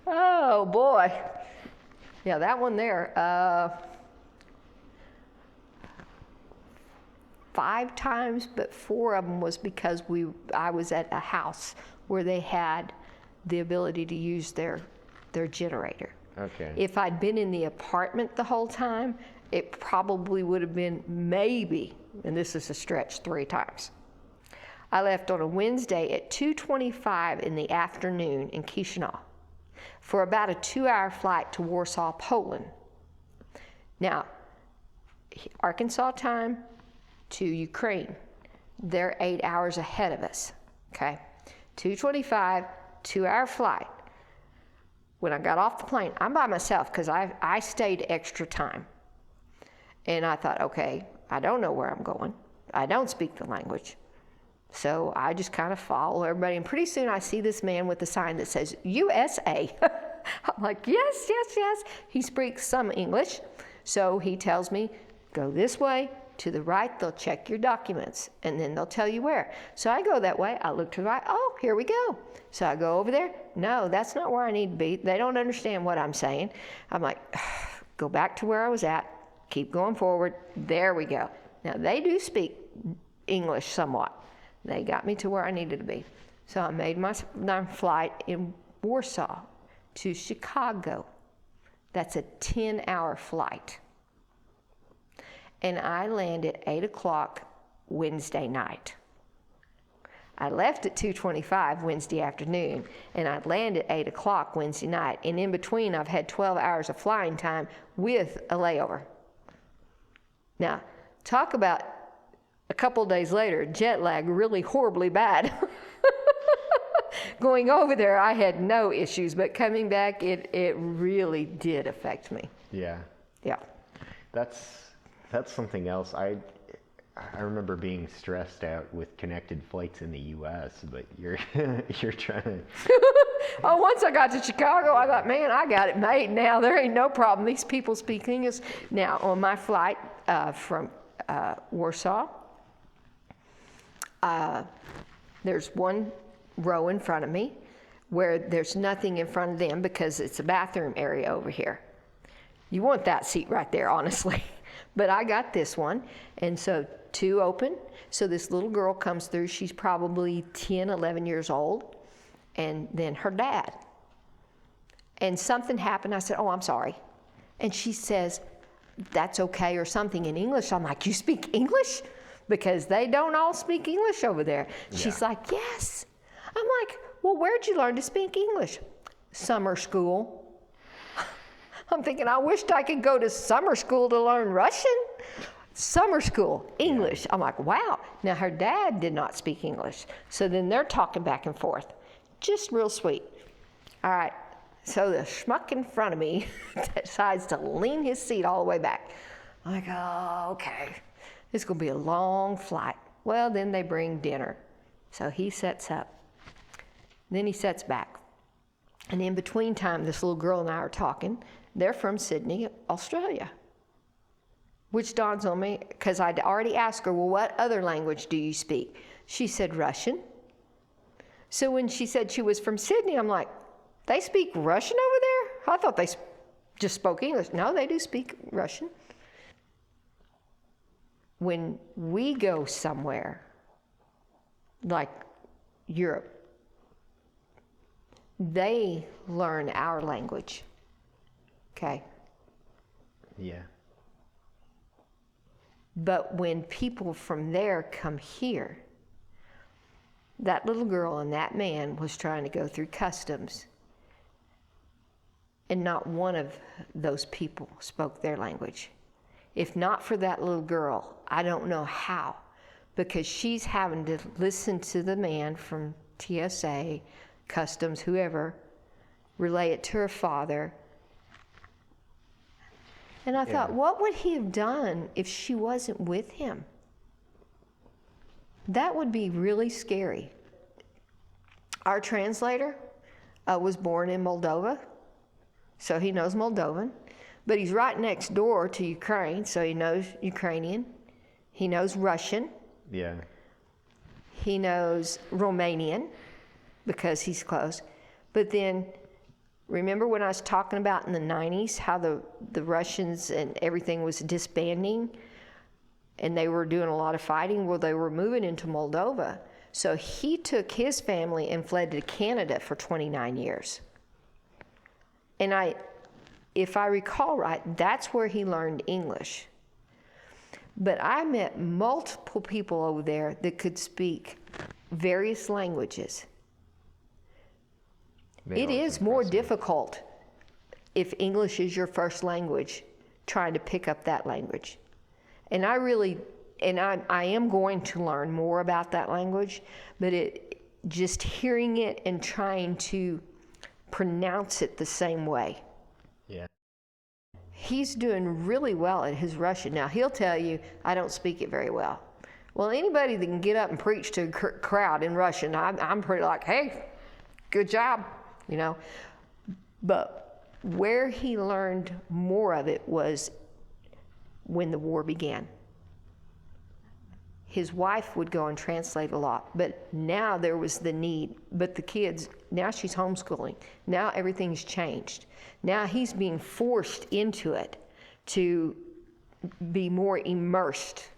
A: Oh boy. Yeah, that one there. 5 times, but 4 of them was because I was at a house where they had the ability to use their generator.
B: Okay.
A: If I'd been in the apartment the whole time, it probably would have been maybe, and this is a stretch, 3 times. I left on a Wednesday at 2:25 in the afternoon in Chisinau for about a 2-hour flight to Warsaw, Poland. Now, Arkansas time to Ukraine, they're 8 hours ahead of us, okay? 2:25, 2-hour flight. When I got off the plane, I'm by myself because I stayed extra time. And I thought, okay, I don't know where I'm going. I don't speak the language. So I just kind of follow everybody. And pretty soon I see this man with a sign that says USA. I'm like, yes, yes, yes. He speaks some English. So he tells me, go this way. To the right, they'll check your documents, and then they'll tell you where. So I go that way. I look to the right. Oh, here we go. So I go over there. No, that's not where I need to be. They don't understand what I'm saying. I'm like, go back to where I was at. Keep going forward. There we go. Now, they do speak English somewhat. They got me to where I needed to be. So I made my flight in Warsaw to Chicago. That's a 10-hour flight. And I landed at 8 o'clock Wednesday night. I left at 2:25 Wednesday afternoon, and I landed at 8 o'clock Wednesday night. And in between, I've had 12 hours of flying time with a layover. Now, talk about a couple days later, jet lag really horribly bad. Going over there, I had no issues, but coming back, it really did affect me.
B: Yeah.
A: Yeah.
B: That's something else. I remember being stressed out with connected flights in the U.S., but you're trying to.
A: Oh, once I got to Chicago, I thought, man, I got it made now. There ain't no problem. These people speak English. Now, on my flight from Warsaw, there's one row in front of me where there's nothing in front of them because it's a bathroom area over here. You want that seat right there, honestly. But I got this one, and so 2 open. So this little girl comes through. She's probably 10, 11 years old, and then her dad. And something happened. I said, oh, I'm sorry. And she says, that's okay, or something in English. I'm like, you speak English? Because they don't all speak English over there. Yeah. She's like, yes. I'm like, well, where'd you learn to speak English? Summer school. I'm thinking, I wished I could go to summer school to learn Russian. Summer school, English. I'm like, wow. Now, her dad did not speak English. So then they're talking back and forth. Just real sweet. All right. So the schmuck in front of me decides to lean his seat all the way back. I'm like, oh, okay. It's going to be a long flight. Well, then they bring dinner. So he sets up. Then he sets back. And in between time, this little girl and I are talking. They're from Sydney, Australia. Which dawns on me, because I'd already asked her, well, what other language do you speak? She said Russian. So when she said she was from Sydney, I'm like, they speak Russian over there? I thought they just spoke English. No, they do speak Russian. When we go somewhere, like Europe, they learn our language. Okay?
B: Yeah.
A: But when people from there come here, that little girl and that man was trying to go through customs. and not one of those people spoke their language. If not for that little girl, I don't know how, because she's having to listen to the man from TSA, Customs, whoever, relay it to her father. And I thought, what would he have done if she wasn't with him? That would be really scary. Our translator was born in Moldova, so he knows Moldovan, but he's right next door to Ukraine, so he knows Ukrainian. He knows Russian.
B: Yeah.
A: He knows Romanian because he's close. But then, remember when I was talking about in the 90s how the Russians and everything was disbanding and they were doing a lot of fighting? Well, they were moving into Moldova. So he took his family and fled to Canada for 29 years. And if I recall right, that's where he learned English. But I met multiple people over there that could speak various languages. It is more difficult if English is your first language, trying to pick up that language. And I am going to learn more about that language, but just hearing it and trying to pronounce it the same way.
B: Yeah.
A: He's doing really well at his Russian. Now, he'll tell you, I don't speak it very well. Well, anybody that can get up and preach to a crowd in Russian, I'm pretty like, hey, good job, you know. But where he learned more of it was when the war began. His wife would go and translate a lot, but now there was the need. But the kids, now she's homeschooling. Now everything's changed. Now he's being forced into it to be more immersed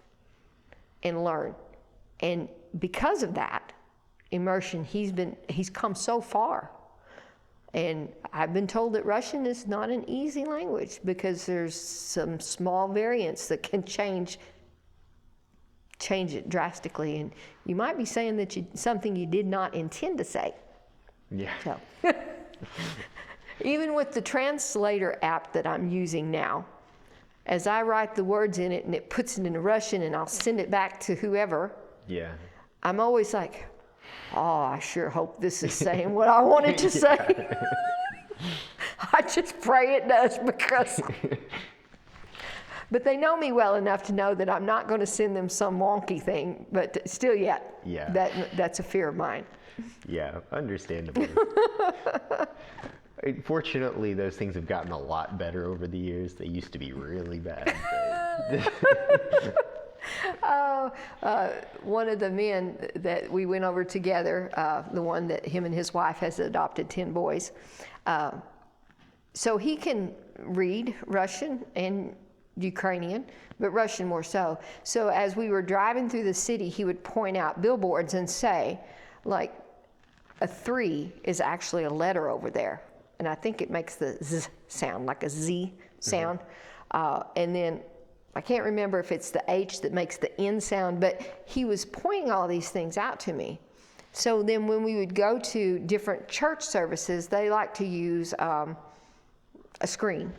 A: and learn. And because of that immersion, he's come so far. And I've been told that Russian is not an easy language because there's some small variants that can change it drastically, and you might be saying that something you did not intend to say.
B: Yeah.
A: So, even with the translator app that I'm using now, as I write the words in it and it puts it into Russian and I'll send it back to whoever,
B: Yeah.
A: I'm always like, oh, I sure hope this is saying what I wanted to say. I just pray it does, because but they know me well enough to know that I'm not going to send them some wonky thing, but still yet, that's a fear of mine.
B: Yeah, understandable. Fortunately, those things have gotten a lot better over the years. They used to be really bad.
A: One of the men that we went over together, the one that him and his wife has adopted 10 boys, so he can read Russian and Ukrainian, but Russian more so. So as we were driving through the city, he would point out billboards and say, like, a 3 is actually a letter over there. And I think it makes the Z sound, like a Z sound. And then I can't remember if it's the H that makes the N sound, but he was pointing all these things out to me. So then when we would go to different church services, they like to use a screen.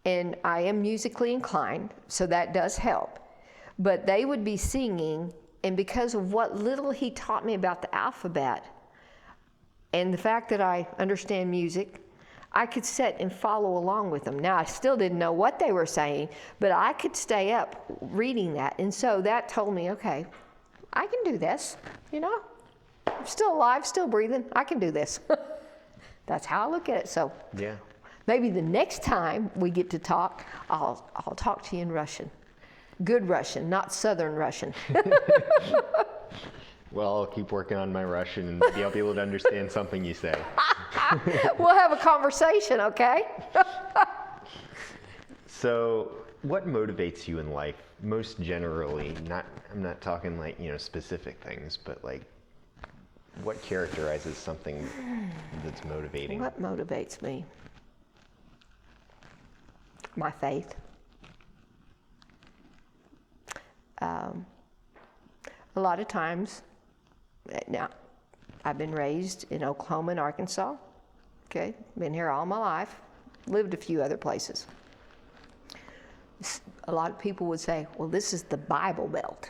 A: And I am musically inclined, so that does help. But they would be singing, and because of what little he taught me about the alphabet, and the fact that I understand music, I could sit and follow along with them. Now, I still didn't know what they were saying, but I could stay up reading that. And so that told me, okay, I can do this, you know? I'm still alive, still breathing, I can do this. That's how I look at it. So
B: Yeah.
A: maybe the next time we get to talk, I'll talk to you in Russian. Good Russian, not Southern Russian.
B: Well, I'll keep working on my Russian and I'll be able to understand something you say.
A: We'll have a conversation, okay?
B: So, what motivates you in life most generally? I'm not talking like, specific things, but like, what characterizes something that's motivating?
A: What motivates me? My faith. A lot of times, now, I've been raised in Oklahoma and Arkansas, Okay, been here all my life, lived a few other places. A lot of people would say, well, this is the Bible Belt.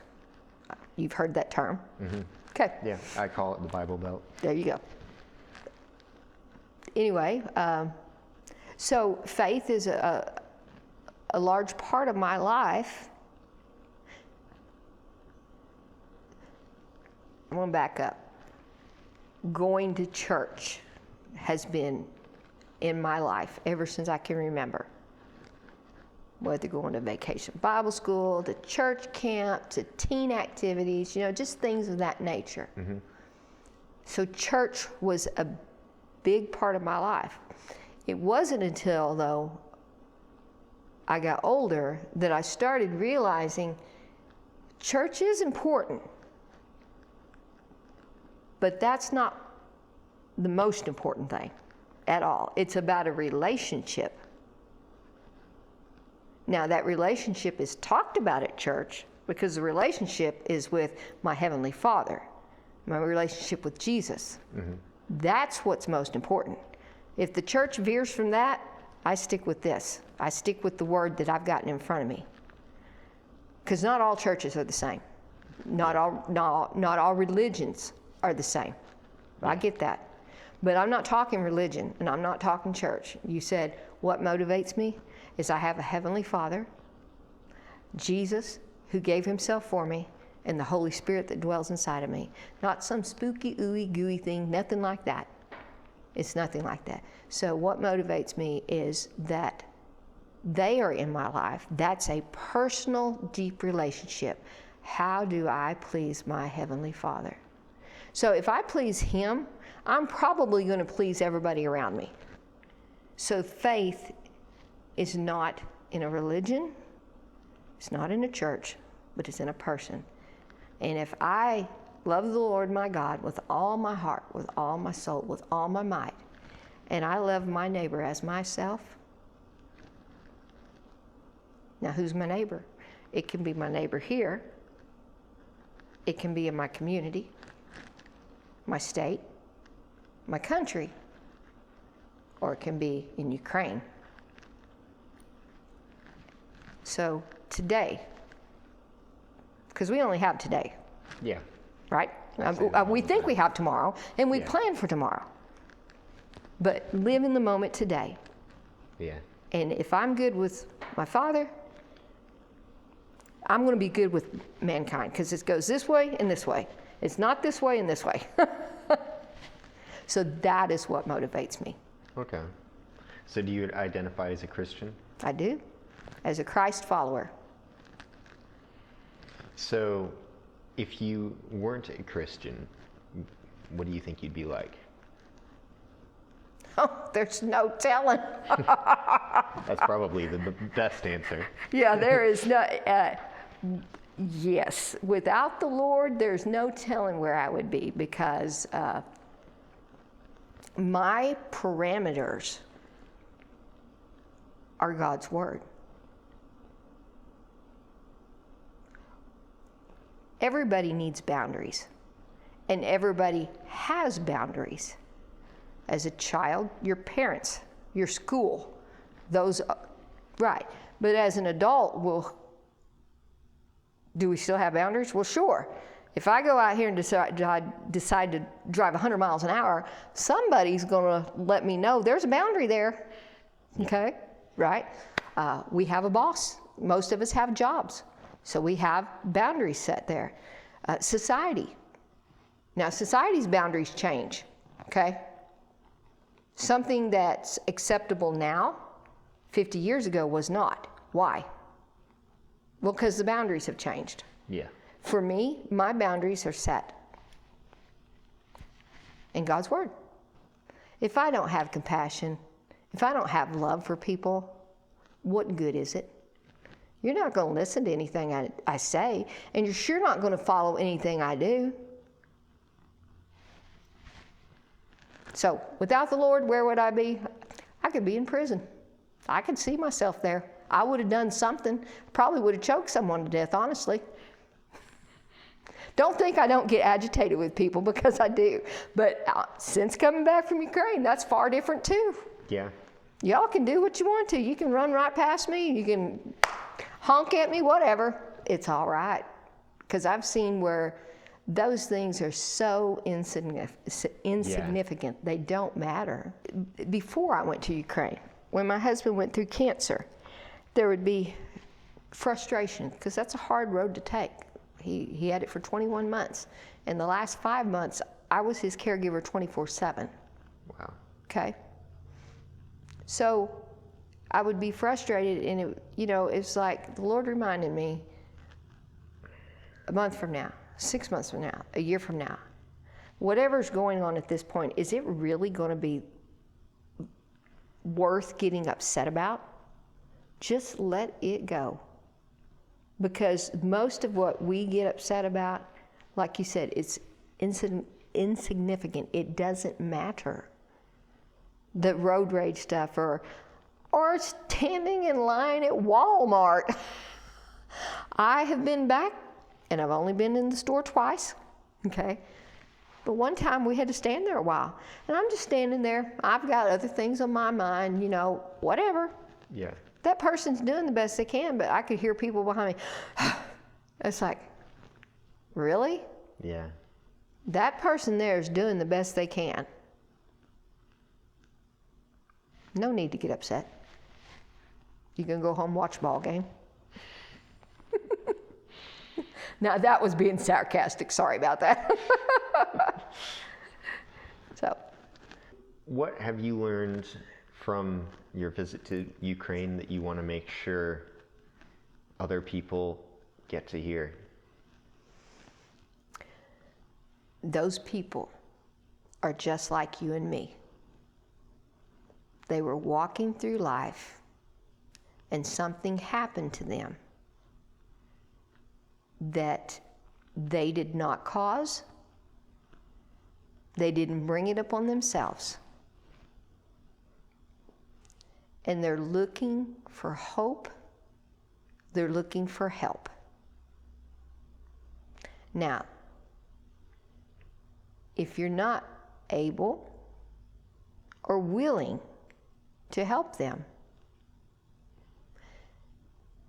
A: You've heard that term?
B: Mm-hmm.
A: Okay.
B: Yeah, I call it the Bible Belt.
A: There you go. Anyway, so faith is a large part of my life. I'm going to back up. Going to church has been in my life ever since I can remember. Whether going to vacation Bible school, to church camp, to teen activities, just things of that nature. Mm-hmm. So church was a big part of my life. It wasn't until, though, I got older that I started realizing church is important, but that's not the most important thing at all. It's about a relationship. Now, that relationship is talked about at church because the relationship is with my Heavenly Father, my relationship with Jesus. Mm-hmm. That's what's most important. If the church veers from that, I stick with this. I stick with the word that I've gotten in front of me. Because not all churches are the same. Not all religions are the same. I get that. But I'm not talking religion, and I'm not talking church. You said, what motivates me is I have a Heavenly Father, Jesus, who gave himself for me, and the Holy Spirit that dwells inside of me. Not some spooky, ooey, gooey thing, nothing like that. It's nothing like that. So what motivates me is that they are in my life. That's a personal, deep relationship. How do I please my Heavenly Father? So if I please him, I'm probably going to please everybody around me. So faith is not in a religion, it's not in a church, but it's in a person. And if I love the Lord my God with all my heart, with all my soul, with all my might, and I love my neighbor as myself, now who's my neighbor? It can be my neighbor here, it can be in my community, my state, my country, or it can be in Ukraine. So today, because we only have today.
B: Yeah.
A: Right? We think we have tomorrow, and we plan for tomorrow. But live in the moment today.
B: Yeah.
A: And if I'm good with my Father, I'm going to be good with mankind, because it goes this way and this way. It's not this way and this way. So that is what motivates me.
B: Okay. So do you identify as a Christian?
A: I do, as a Christ follower.
B: So if you weren't a Christian, what do you think you'd be like?
A: Oh, there's no telling.
B: That's probably the best answer.
A: Yeah, there is no, yes. Without the Lord, there's no telling where I would be, because my parameters are God's Word. Everybody needs boundaries, and everybody has boundaries. As a child, your parents, your school, those, right. But as an adult, do we still have boundaries? Well, sure. If I go out here and decide to drive 100 miles an hour, somebody's going to let me know there's a boundary there. Okay? Right? We have a boss. Most of us have jobs. So we have boundaries set there. Society. Now, society's boundaries change. Okay? Something that's acceptable now, 50 years ago, was not. Why? Well, because the boundaries have changed.
B: Yeah.
A: For me, my boundaries are set in God's Word. If I don't have compassion, if I don't have love for people, what good is it? You're not going to listen to anything I say, and you're sure not going to follow anything I do. So, without the Lord, where would I be? I could be in prison. I could see myself there. I would have done something. Probably would have choked someone to death, honestly. Don't think I don't get agitated with people, because I do. But since coming back from Ukraine, that's far different too.
B: Yeah.
A: Y'all can do what you want to. You can run right past me. You can honk at me, whatever. It's all right. Because I've seen where those things are so insignificant. They don't matter. Before I went to Ukraine, when my husband went through cancer, there would be frustration, because that's a hard road to take. He had it for 21 months. In the last 5 months, I was his caregiver 24/7.
B: Wow.
A: Okay? So I would be frustrated, and it's like the Lord reminded me, a month from now, 6 months from now, a year from now, whatever's going on at this point, is it really going to be worth getting upset about? Just let it go. Because most of what we get upset about, like you said, it's insignificant. It doesn't matter. The road rage stuff, or standing in line at Walmart. I have been back, and I've only been in the store twice, okay? But one time we had to stand there a while, and I'm just standing there. I've got other things on my mind, whatever.
B: Yeah.
A: That person's doing the best they can, but I could hear people behind me. It's like, really?
B: Yeah.
A: That person there is doing the best they can. No need to get upset. You can go home, watch ball game. Now that was being sarcastic. Sorry about that. So.
B: What have you learned from your visit to Ukraine that you want to make sure other people get to hear?
A: Those people are just like you and me. They were walking through life, and something happened to them that they did not cause. They didn't bring it upon themselves. And they're looking for hope. They're looking for help. Now, if you're not able or willing to help them,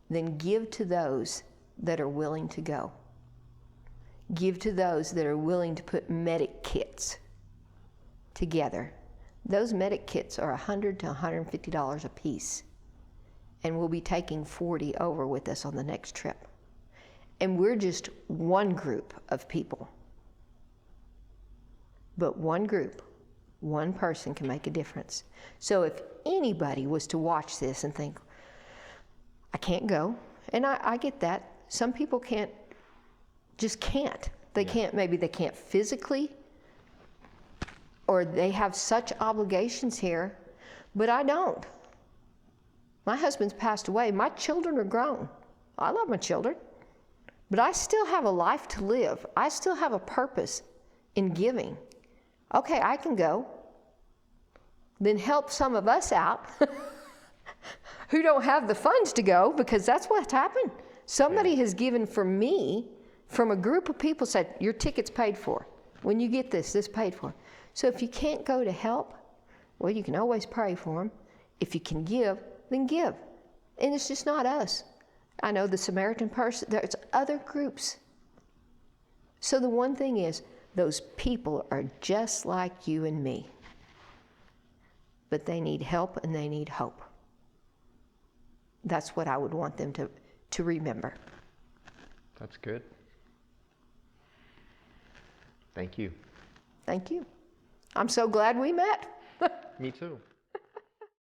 A: then give to those that are willing to go. Give to those that are willing to put medic kits together. Those medic kits are $100 to $150 a piece, and we'll be taking 40 over with us on the next trip. And we're just one group of people. But one group, one person can make a difference. So if anybody was to watch this and think, I can't go, and I get that. Some people just can't. They can't, maybe they can't physically, or they have such obligations here, but I don't. My husband's passed away. My children are grown. I love my children, but I still have a life to live. I still have a purpose in giving. Okay, I can go. Then help some of us out who don't have the funds to go, because that's what's happened. Somebody has given for me, from a group of people, said, your ticket's paid for. When you get this paid for. So if you can't go to help, well, you can always pray for them. If you can give, then give. And it's just not us. I know the Samaritan person, there's other groups. So the one thing is, those people are just like you and me. But they need help and they need hope. That's what I would want them to remember.
B: That's good. Thank you.
A: Thank you. I'm so glad we met.
B: Me too.